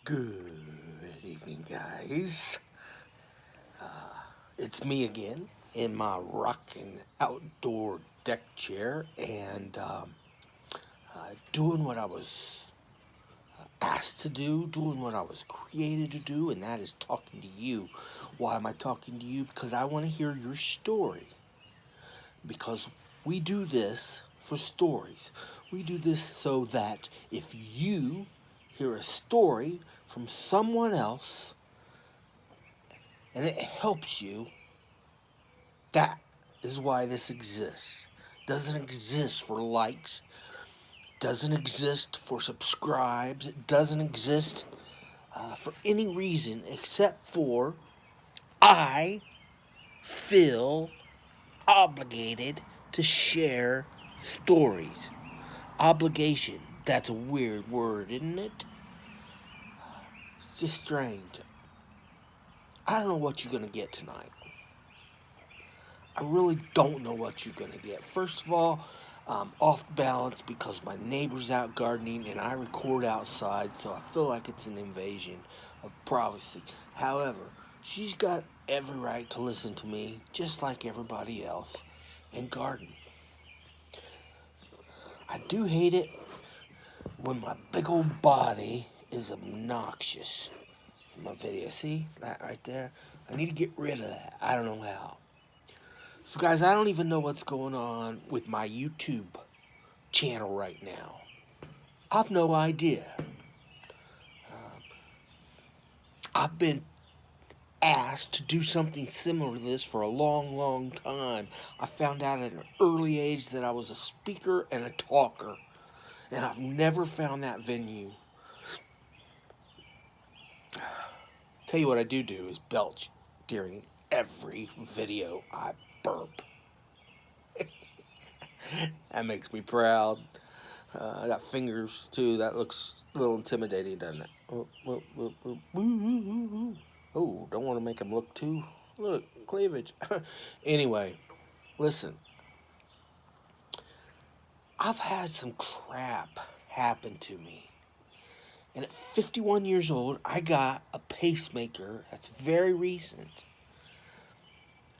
Good evening, guys. It's me again in my rocking outdoor deck chair and doing what I was asked to do, doing what I was created to do, and that is talking to you. Why am I talking to you? Because I want to hear your story. Because we do this for stories. We do this so that if you hear a story from someone else and it helps you, that is why this exists. Doesn't exist for likes, doesn't exist for subscribes, it doesn't exist for any reason except for I feel obligated to share stories. Obligation, that's a weird word, isn't it? It's just strange. I don't know what you're going to get tonight. I really don't know what you're going to get. First of all, I'm off balance because my neighbor's out gardening and I record outside, so I feel like it's an invasion of privacy. However, she's got every right to listen to me, just like everybody else, and garden. I do hate it when my big old body is obnoxious in my video. See that right there? I need to get rid of that. I don't know how. So, guys, I don't even know what's going on with my YouTube channel right now. I've no idea. I've been asked to do something similar to this for a long, long time. I found out at an early age that I was a speaker and a talker, and I've never found that venue. Tell you what I do is belch during every video I burp. That makes me proud. I got fingers too. That looks a little intimidating, doesn't it? Oh, don't want to make him look too. Look, cleavage. Anyway, listen. I've had some crap happen to me. And at 51 years old, I got a pacemaker that's very recent.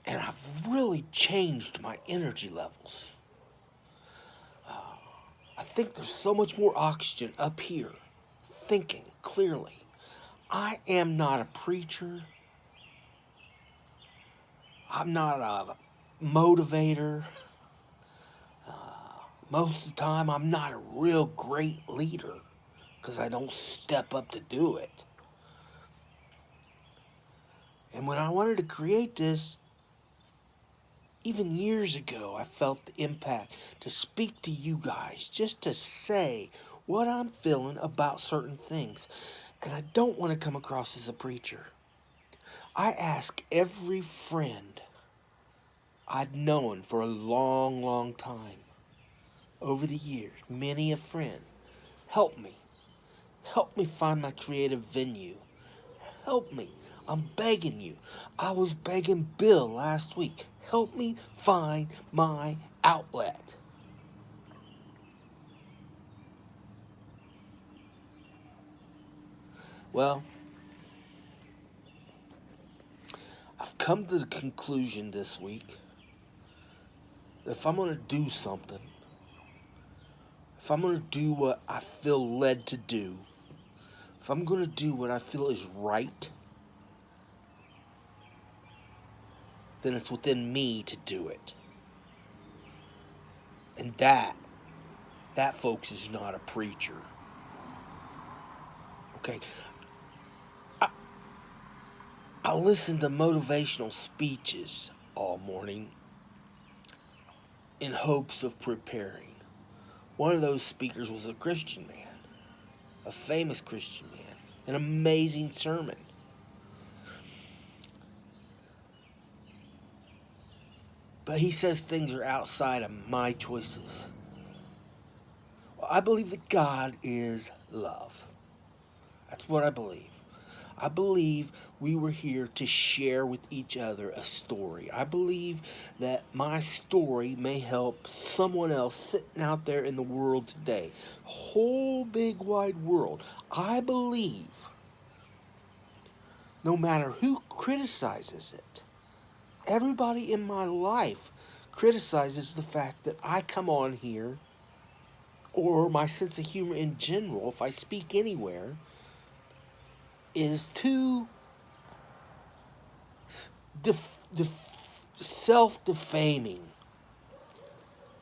And I've really changed my energy levels. I think there's so much more oxygen up here, thinking clearly. I am not a preacher. I'm not a motivator. Most of the time, I'm not a real great leader because I don't step up to do it. And when I wanted to create this, even years ago, I felt the impact to speak to you guys, just to say what I'm feeling about certain things. And I don't want to come across as a preacher. I ask every friend I'd known for a long, long time, over the years, many a friend, help me. Help me find my creative venue. Help me. I'm begging you. I was begging Bill last week. Help me find my outlet. Well, I've come to the conclusion this week that if I'm going to do something, if I'm going to do what I feel led to do, if I'm going to do what I feel is right, then it's within me to do it. And that folks is not a preacher. Okay, I listened to motivational speeches all morning in hopes of preparing. One of those speakers was a Christian man, a famous Christian man, an amazing sermon. But he says things are outside of my choices. Well, I believe that God is love. That's what I believe. I believe we were here to share with each other a story. I believe that my story may help someone else sitting out there in the world today. Whole big wide world. I believe no matter who criticizes it. Everybody in my life criticizes the fact that I come on here, or my sense of humor in general, if I speak anywhere, is too self-defaming.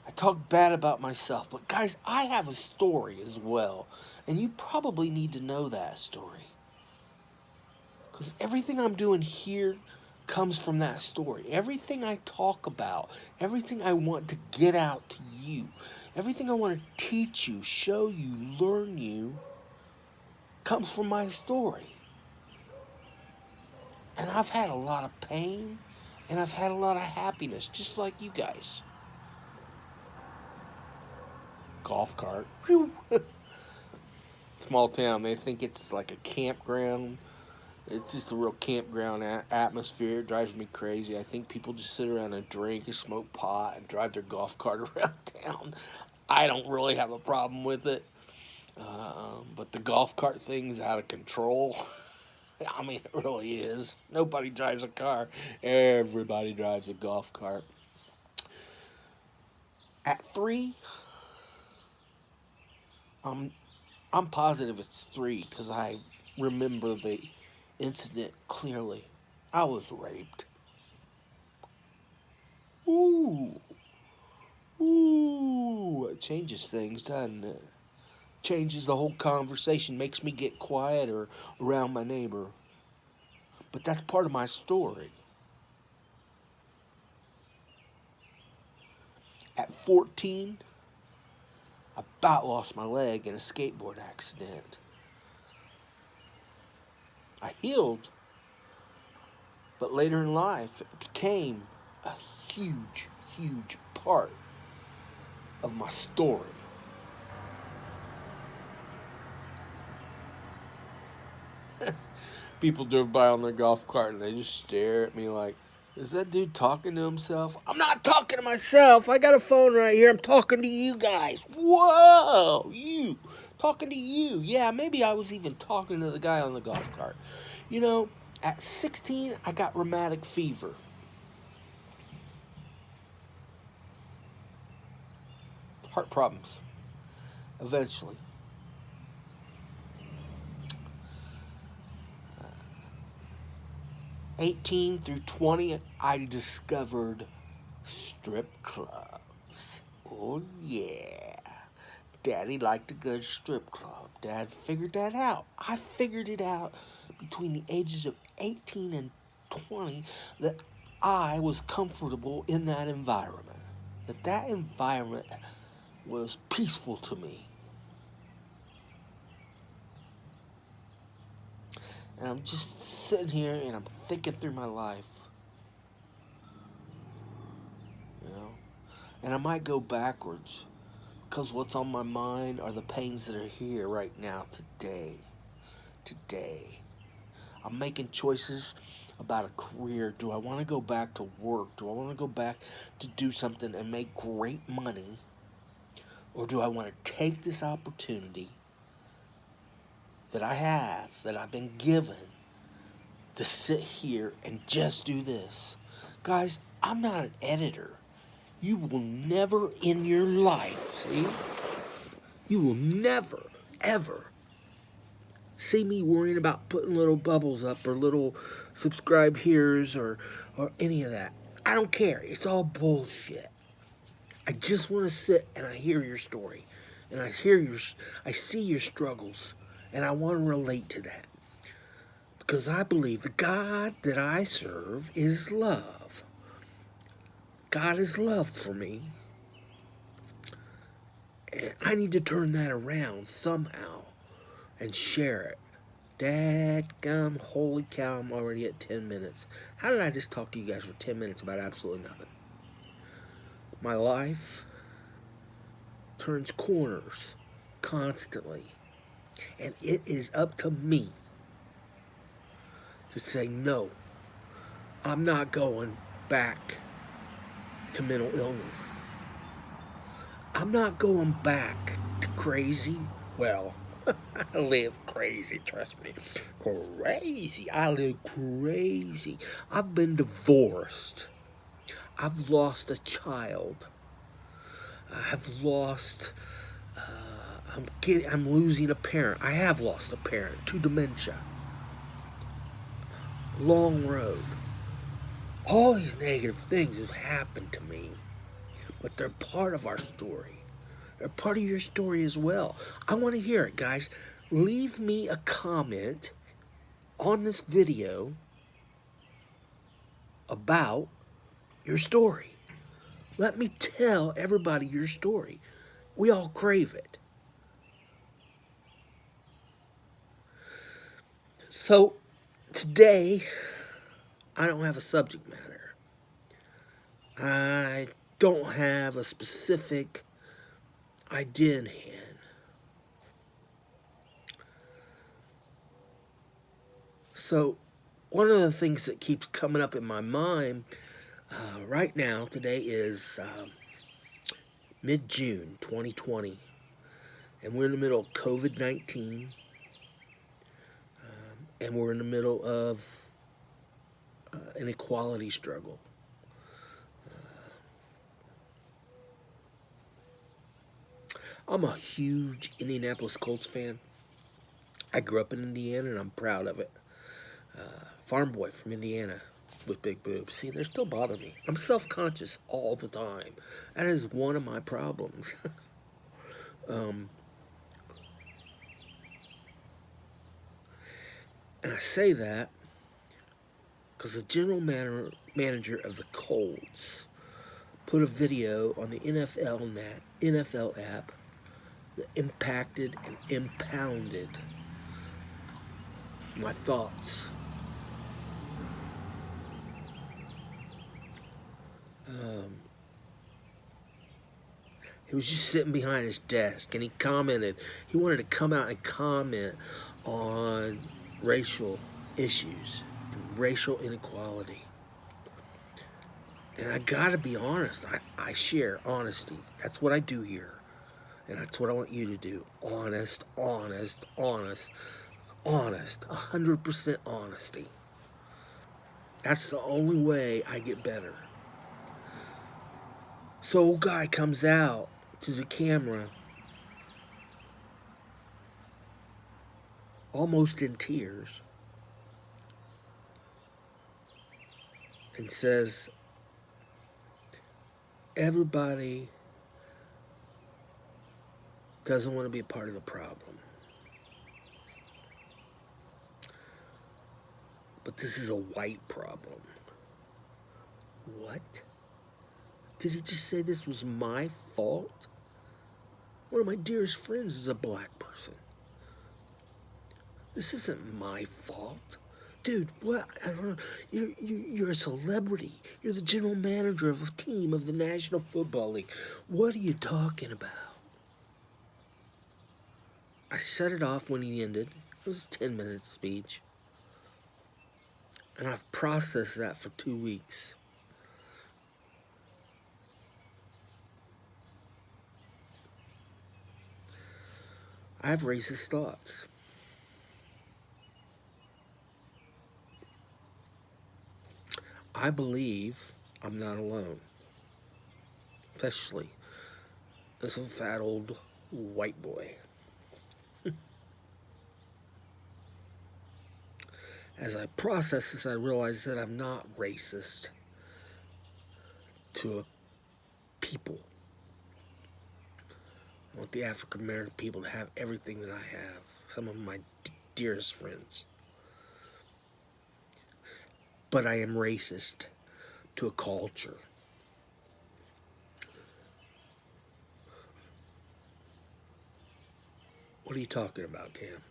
I talk bad about myself, but guys, I have a story as well, and you probably need to know that story. Because everything I'm doing here comes from that story. Everything I talk about, everything I want to get out to you, everything I want to teach you, show you, learn you, comes from my story. And I've had a lot of pain, and I've had a lot of happiness, just like you guys. Golf cart. Whew. Small town, they think it's like a campground. It's just a real campground atmosphere. It drives me crazy. I think people just sit around and drink and smoke pot and drive their golf cart around town. I don't really have a problem with it. But the golf cart thing's out of control. I mean, it really is. Nobody drives a car. Everybody drives a golf cart. At 3, I'm positive it's 3 because I remember the incident clearly. I was raped. Ooh. Ooh. It changes things, doesn't it? Changes the whole conversation, makes me get quieter around my neighbor. But that's part of my story. At 14, I about lost my leg in a skateboard accident. I healed, but later in life, it became a huge, huge part of my story. People drove by on their golf cart and they just stare at me like, is that dude talking to himself? I'm not talking to myself. I got a phone right here. I'm talking to you guys. Whoa, you. Talking to you. Yeah, maybe I was even talking to the guy on the golf cart. You know, at 16, I got rheumatic fever. Heart problems. Eventually. 18 through 20, I discovered strip clubs. Oh, yeah. Daddy liked a good strip club. Dad figured that out. I figured it out between the ages of 18 and 20 that I was comfortable in that environment. That environment was peaceful to me. And I'm just sitting here and I'm thinking through my life. You know? And I might go backwards because what's on my mind are the pains that are here right now, today. Today. I'm making choices about a career. Do I want to go back to work? Do I want to go back to do something and make great money? Or do I want to take this opportunity that I have, that I've been given, to sit here and just do this? Guys, I'm not an editor. You will never in your life, see? You will never, ever see me worrying about putting little bubbles up or little subscribe here's or any of that. I don't care. It's all bullshit. I just want to sit and I hear your story. And I see your struggles. And I want to relate to that. Because I believe the God that I serve is love. God is love for me. And I need to turn that around somehow and share it. Dadgum, holy cow, I'm already at 10 minutes. How did I just talk to you guys for 10 minutes about absolutely nothing? My life turns corners constantly. And it is up to me to say, no, I'm not going back to mental illness. I'm not going back to crazy. Well, I live crazy, trust me. Crazy. I live crazy. I've been divorced. I've lost a child. I've lost. I'm losing a parent. I have lost a parent to dementia. Long road. All these negative things have happened to me, but they're part of our story. They're part of your story as well. I want to hear it, guys. Leave me a comment on this video about your story. Let me tell everybody your story. We all crave it. So, today, I don't have a subject matter. I don't have a specific idea in hand. So, one of the things that keeps coming up in my mind right now, today is mid-June 2020, and we're in the middle of COVID-19, and we're in the middle of an equality struggle. I'm a huge Indianapolis Colts fan. I grew up in Indiana, and I'm proud of it. Farm boy from Indiana with big boobs. See, they still bother me. I'm self-conscious all the time. That is one of my problems. And I say that because the general manager of the Colts put a video on the NFL app that impacted and impounded my thoughts. He was just sitting behind his desk, and he commented. He wanted to come out and comment on racial issues and racial inequality. And I gotta be honest. I share honesty. That's what I do here. And that's what I want you to do. Honest, honest, honest, honest. 100% honesty. That's the only way I get better. So old guy comes out to the camera almost in tears and says, everybody doesn't want to be a part of the problem. But this is a white problem. What? Did he just say this was my fault? One of my dearest friends is a black person. This isn't my fault. Dude, what? I don't know. You're a celebrity. You're the general manager of a team of the National Football League. What are you talking about? I shut it off when he ended. It was a 10-minute speech. And I've processed that for 2 weeks. I have racist thoughts. I believe I'm not alone. Especially as a fat old white boy. As I process this, I realize that I'm not racist to a people. I want the African American people to have everything that I have. Some of my dearest friends. But I am racist to a culture. What are you talking about, Cam?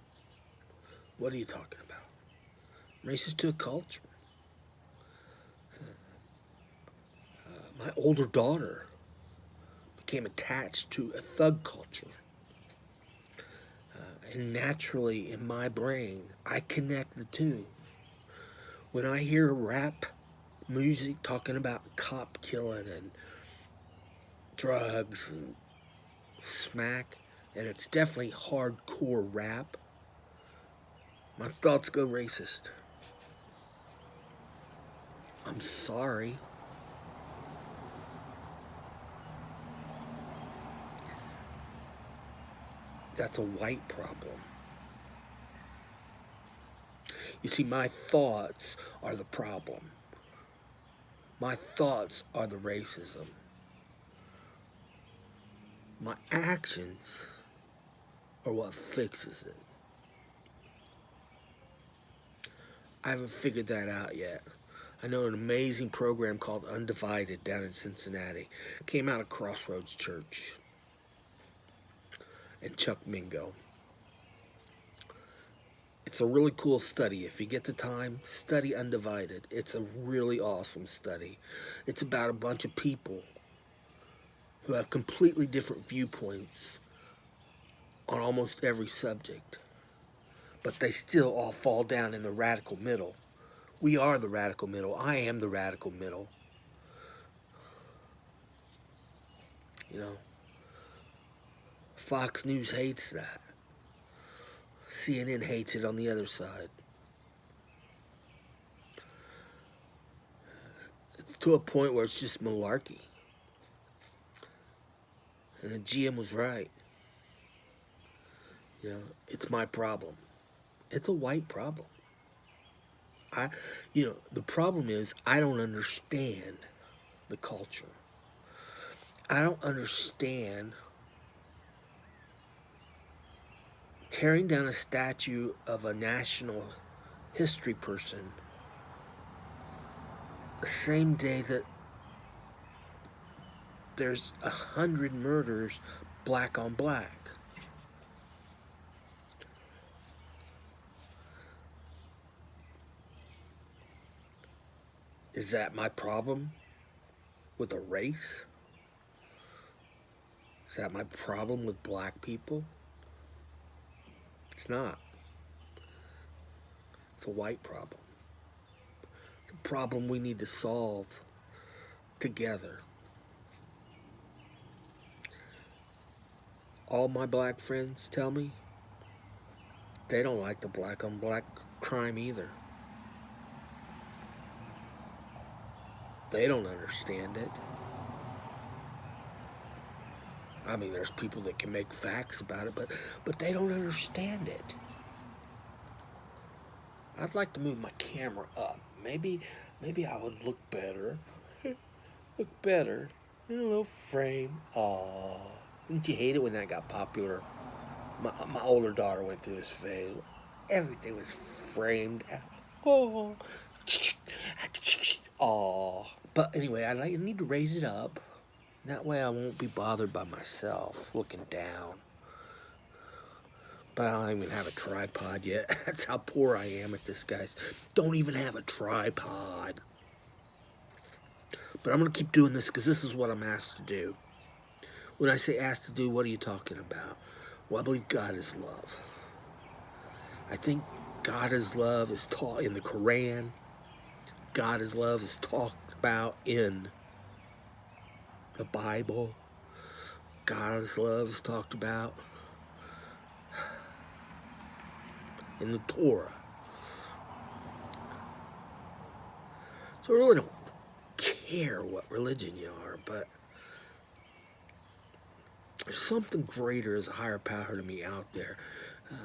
What are you talking about? Racist to a culture. My older daughter became attached to a thug culture. And naturally, in my brain, I connect the two. When I hear rap music talking about cop killing and drugs and smack, and it's definitely hardcore rap, my thoughts go racist. I'm sorry. That's a white problem. You see, my thoughts are the problem. My thoughts are the racism. My actions are what fixes it. I haven't figured that out yet. I know an amazing program called Undivided down in Cincinnati. Came out of Crossroads Church and Chuck Mingo. It's a really cool study. If you get the time, study Undivided. It's a really awesome study. It's about a bunch of people who have completely different viewpoints on almost every subject, but they still all fall down in the radical middle. We are the radical middle. I am the radical middle. You know, Fox News hates that. CNN hates it on the other side. It's to a point where it's just malarkey. And the GM was right. You know, it's my problem. It's a white problem. The problem is I don't understand the culture. I don't understand tearing down a statue of a national history person the same day that there's 100 murders black on black. Is that my problem with a race? Is that my problem with black people? It's not. It's a white problem. It's a problem we need to solve together. All my black friends tell me they don't like the black on black crime either. They don't understand it. I mean, there's people that can make facts about it, but they don't understand it. I'd like to move my camera up. Maybe I would look better. Look better in a little frame. Aww. Didn't you hate it when that got popular? My older daughter went through this phase. Everything was framed. Oh. Aww. But anyway, I need to raise it up. That way I won't be bothered by myself looking down. But I don't even have a tripod yet. That's how poor I am at this, guys. Don't even have a tripod. But I'm going to keep doing this because this is what I'm asked to do. When I say asked to do, what are you talking about? Well, I believe God is love. I think God is love is taught in the Quran. God is love is talked about in the Bible. God is love is talked about in the Torah. So I really don't care what religion you are, but there's something greater as a higher power to me out there.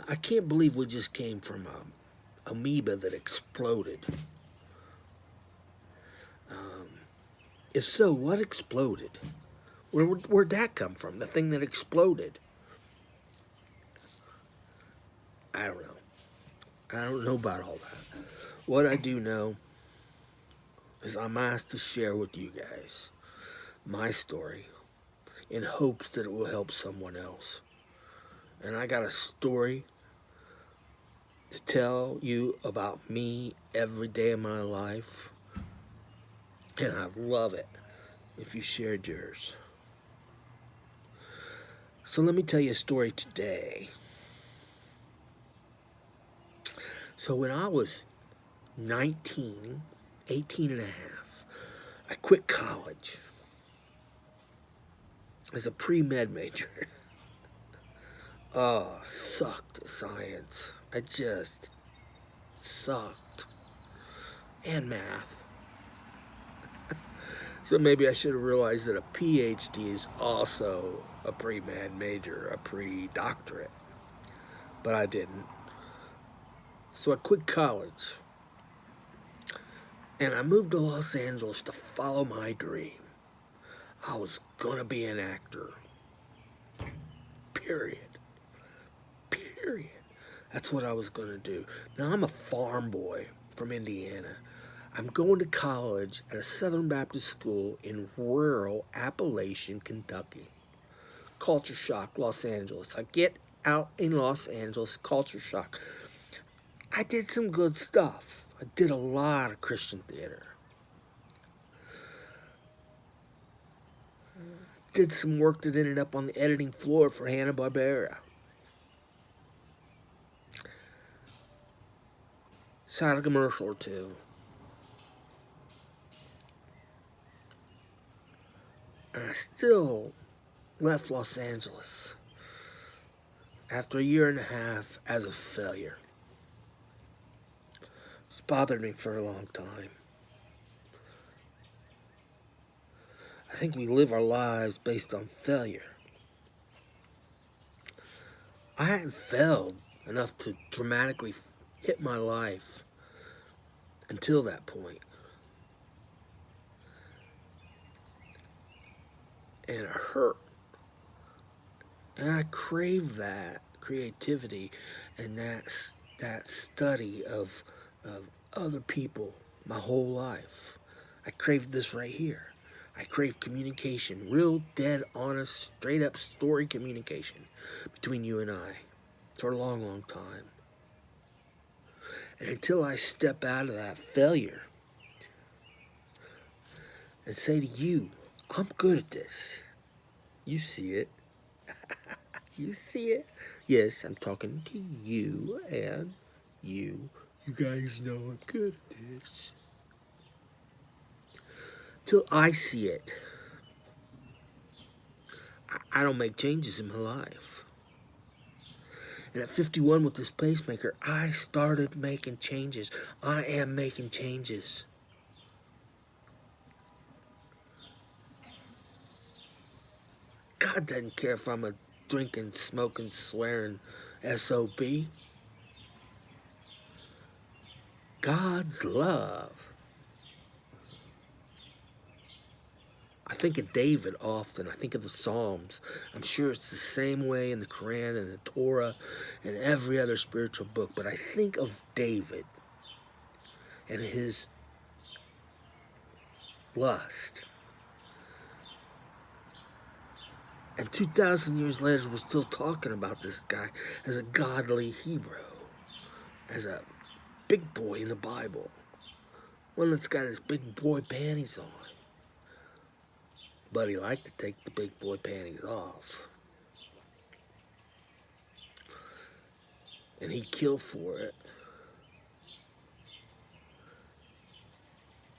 I can't believe we just came from a amoeba that exploded. If so, what exploded? Where'd that come from? The thing that exploded? I don't know. I don't know about all that. What I do know is I'm asked to share with you guys my story in hopes that it will help someone else. And I got a story to tell you about me every day of my life. And I'd love it if you shared yours. So let me tell you a story today. So when I was 19, 18 and a half, I quit college as a pre-med major. Oh, sucked at science. I just sucked. And math. So maybe I should have realized that a PhD is also a pre-med major, a pre-doctorate. But I didn't. So I quit college. And I moved to Los Angeles to follow my dream. I was gonna be an actor. Period. Period. That's what I was gonna do. Now I'm a farm boy from Indiana. I'm going to college at a Southern Baptist school in rural Appalachian, Kentucky. Culture shock, Los Angeles. I get out in Los Angeles, culture shock. I did some good stuff. I did a lot of Christian theater. Did some work that ended up on the editing floor for Hanna-Barbera. Shot a commercial or two. And I still left Los Angeles after a year and a half as a failure. It's bothered me for a long time. I think we live our lives based on failure. I hadn't failed enough to dramatically hit my life until that point. And it hurt. And I crave that creativity and that study of other people my whole life. I crave this right here. I crave communication, real, dead, honest, straight up story communication between you and I for a long, long time. And until I step out of that failure and say to you, I'm good at this. You see it. You see it. Yes, I'm talking to you and you. You guys know I'm good at this. Till I see it, I don't make changes in my life. And at 51 with this pacemaker, I started making changes. I am making changes. God doesn't care if I'm a drinking, smoking, swearing SOB. God's love. I think of David often. I think of the Psalms. I'm sure it's the same way in the Quran and the Torah and every other spiritual book. But I think of David and his lust. And 2,000 years later, we're still talking about this guy as a godly hero, as a big boy in the Bible, one that's got his big boy panties on. But he liked to take the big boy panties off. And he killed for it.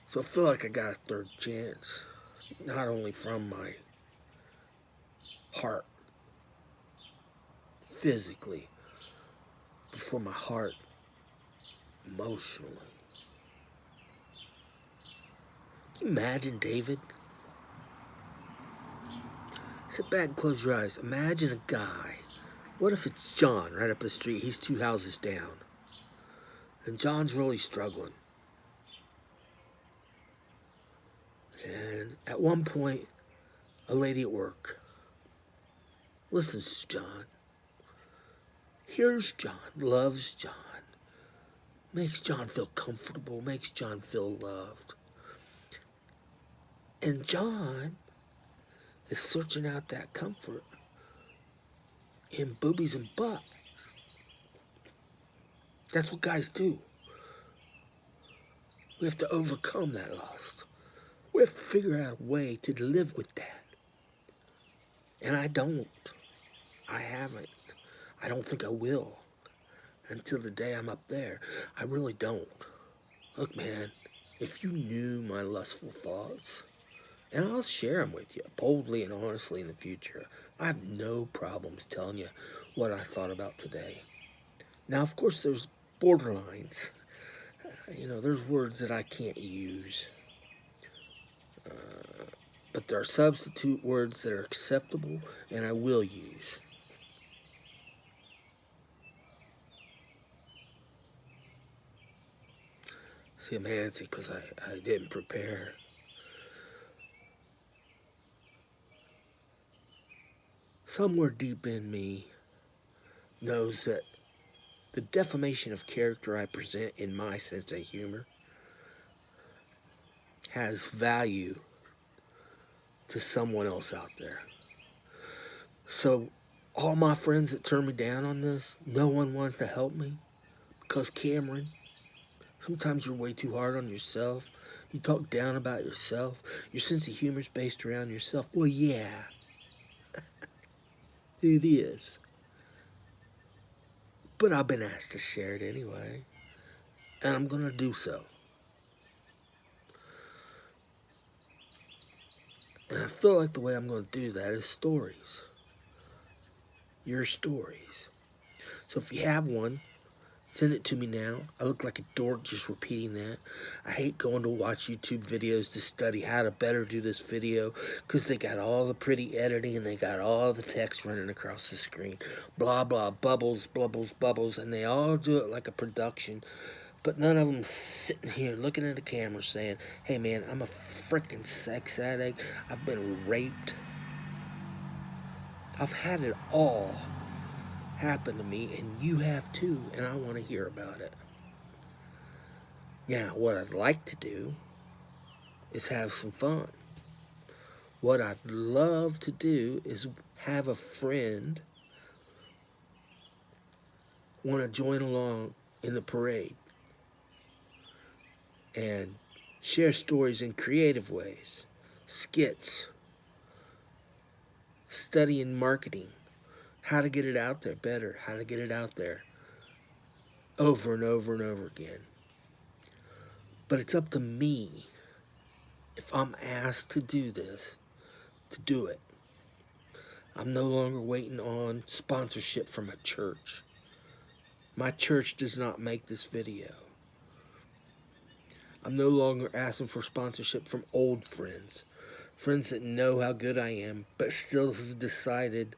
So I feel like I got a third chance, not only from my heart, physically, but from my heart, emotionally. Can you imagine David? Sit back and close your eyes. Imagine a guy. What if it's John right up the street? He's 2 houses down. And John's really struggling. And at one point, a lady at work listens to John, hears John, loves John, makes John feel comfortable, makes John feel loved. And John is searching out that comfort in boobies and butt. That's what guys do. We have to overcome that lust. We have to figure out a way to live with that. And I don't. I haven't. I don't think I will until the day I'm up there. I really don't. Look, man, if you knew my lustful thoughts, And I'll share them with you boldly and honestly in the future. I have no problems telling you what I thought about today. Now, of course, there's borderlines. There's words that I can't use, but there are substitute words that are acceptable and I will use. See, I'm antsy because I didn't prepare. Somewhere deep in me knows that the defamation of character I present in my sense of humor has value to someone else out there. So, all my friends that turn me down on this, no one wants to help me. Because, Cameron, sometimes you're way too hard on yourself. You talk down about yourself. Your sense of humor is based around yourself. Well, yeah, it is. But I've been asked to share it anyway. And I'm going to do so. And I feel like the way I'm going to do that is stories. Your stories. So if you have one, send it to me now. I look like a dork just repeating that. I hate going to watch YouTube videos to study how to better do this video because they got all the pretty editing and they got all the text running across the screen. Blah, blah, bubbles, bubbles, bubbles. And they all do it like a production. But none of them sitting here looking at the camera saying, hey man, I'm a freaking sex addict. I've been raped. I've had it all happen to me, and you have too, and I want to hear about it. Now, what I'd like to do is have some fun. What I'd love to do is have a friend want to join along in the parade and share stories in creative ways, skits, studying marketing, how to get it out there better, how to get it out there over and over and over again. But it's up to me, if I'm asked to do this, to do it. I'm no longer waiting on sponsorship from a church. My church does not make this video. I'm no longer asking for sponsorship from old friends. Friends that know how good I am, but still have decided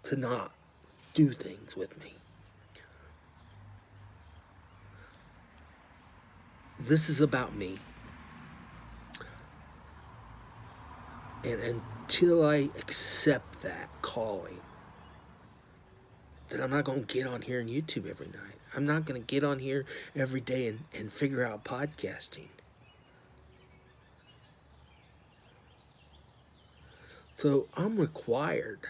to not do things with me. This is about me. And until I accept that calling, then I'm not going to get on here on YouTube every night. I'm not going to get on here every day and figure out podcasting. So I'm required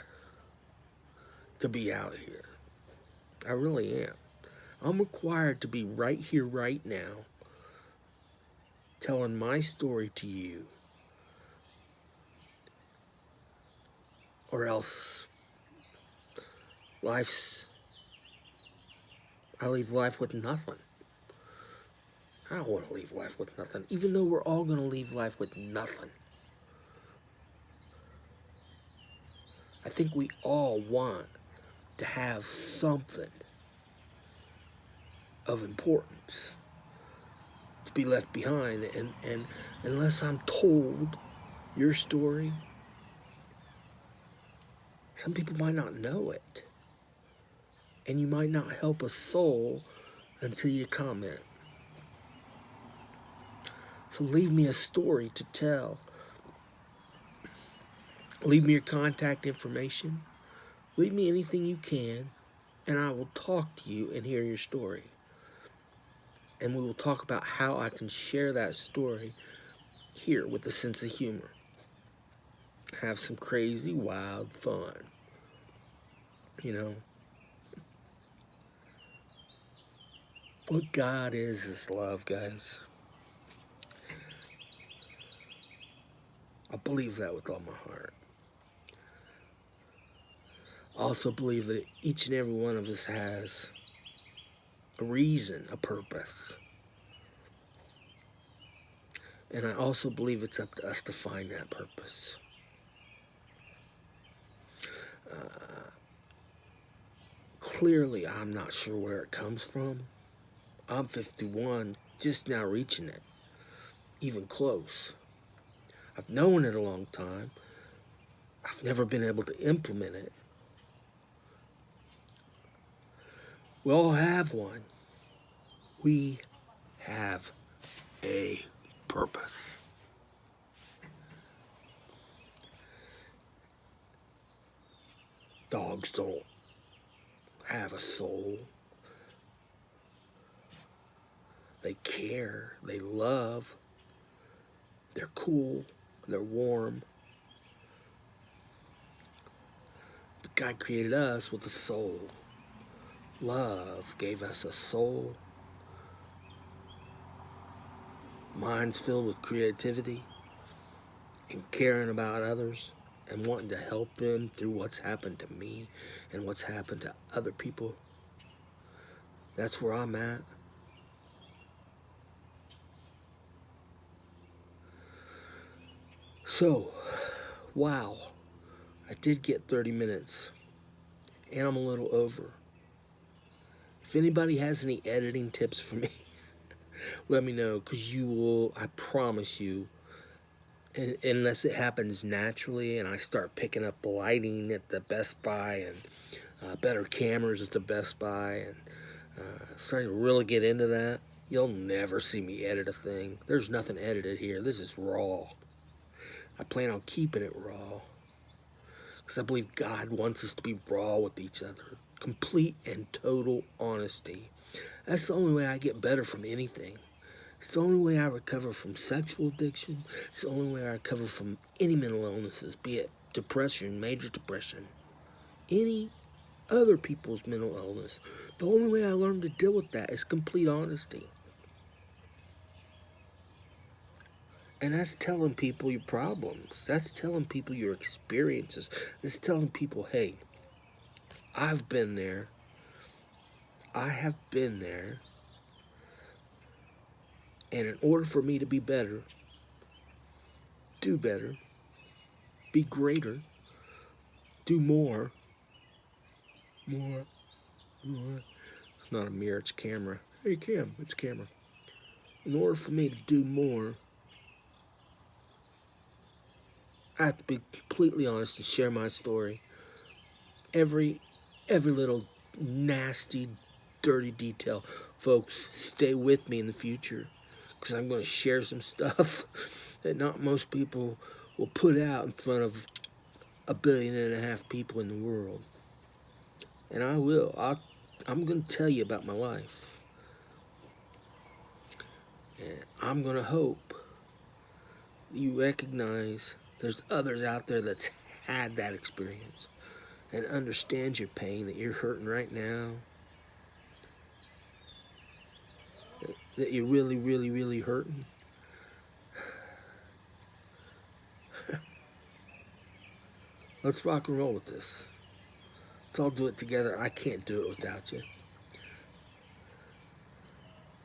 to be out here. I really am. I'm required to be right here, right now, telling my story to you. Or else I leave life with nothing. I don't want to leave life with nothing, even though we're all going to leave life with nothing. I think we all want to have something of importance to be left behind. And unless I'm told your story, some people might not know it. And you might not help a soul until you comment. So leave me a story to tell. Leave me your contact information. Leave me anything you can, and I will talk to you and hear your story. And we will talk about how I can share that story here with a sense of humor. Have some crazy, wild fun. What God is love, guys. I believe that with all my heart. I also believe that each and every one of us has a reason, a purpose. And I also believe it's up to us to find that purpose. Clearly, I'm not sure where it comes from. I'm 51, just now reaching it, even close. I've known it a long time. I've never been able to implement it. We all have one. We have a purpose. Dogs don't have a soul. They care, they love, they're cool, they're warm. The God created us with a soul. Love gave us a soul. Minds filled with creativity and caring about others and wanting to help them through what's happened to me and what's happened to other people. That's where I'm at. So, wow, I did get 30 minutes, and I'm a little over. If anybody has any editing tips for me, let me know, because you will, I promise you, unless it happens naturally and I start picking up lighting at the Best Buy and better cameras at the Best Buy and starting to really get into that, you'll never see me edit a thing. There's nothing edited here. This is raw. I plan on keeping it raw because I believe God wants us to be raw with each other. Complete and total honesty. That's the only way I get better from anything. It's the only way I recover from sexual addiction. It's the only way I recover from any mental illnesses, be it depression, major depression, any other people's mental illness. The only way I learn to deal with that is complete honesty. And that's telling people your problems. That's telling people your experiences. That's telling people, hey, I've been there. I have been there. And in order for me to be better, do better, be greater, do more. It's not a mirror, it's camera. Hey, Cam, it's camera. In order for me to do more, I have to be completely honest and share my story. Every little nasty, dirty detail. Folks, stay with me in the future, because I'm going to share some stuff that not most people will put out in front of 1.5 billion people in the world. And I will. I'm going to tell you about my life. And I'm going to hope you recognize there's others out there that's had that experience and understand your pain, that you're hurting right now, that you're really, really, really hurting. Let's rock and roll with this. Let's all do it together. I can't do it without you.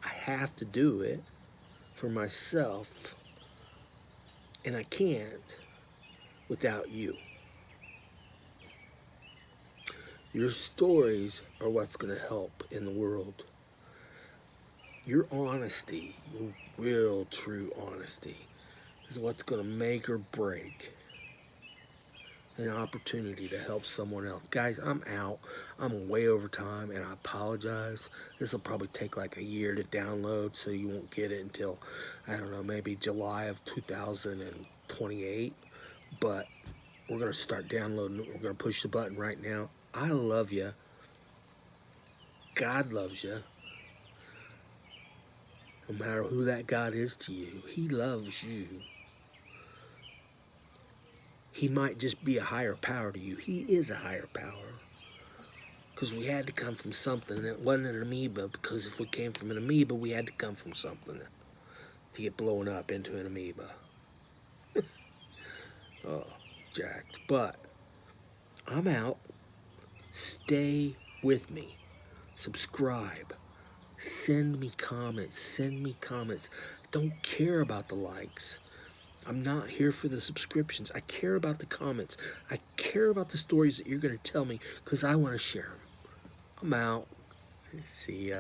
I have to do it for myself, and I can't without you. Your stories are what's going to help in the world. Your honesty, your real, true honesty, is what's going to make or break an opportunity to help someone else. Guys, I'm out. I'm way over time, and I apologize. This will probably take like a year to download, so you won't get it until, I don't know, maybe July of 2028. But we're going to start downloading it. We're going to push the button right now. I love you. God loves you. No matter who that God is to you, He loves you. He might just be a higher power to you. He is a higher power. Because we had to come from something, and it wasn't an amoeba, because if we came from an amoeba, we had to come from something to get blown up into an amoeba. Oh, jacked. But I'm out. Stay with me. Subscribe. Send me comments. Send me comments. Don't care about the likes. I'm not here for the subscriptions. I care about the comments. I care about the stories that you're going to tell me because I want to share them. I'm out. See ya.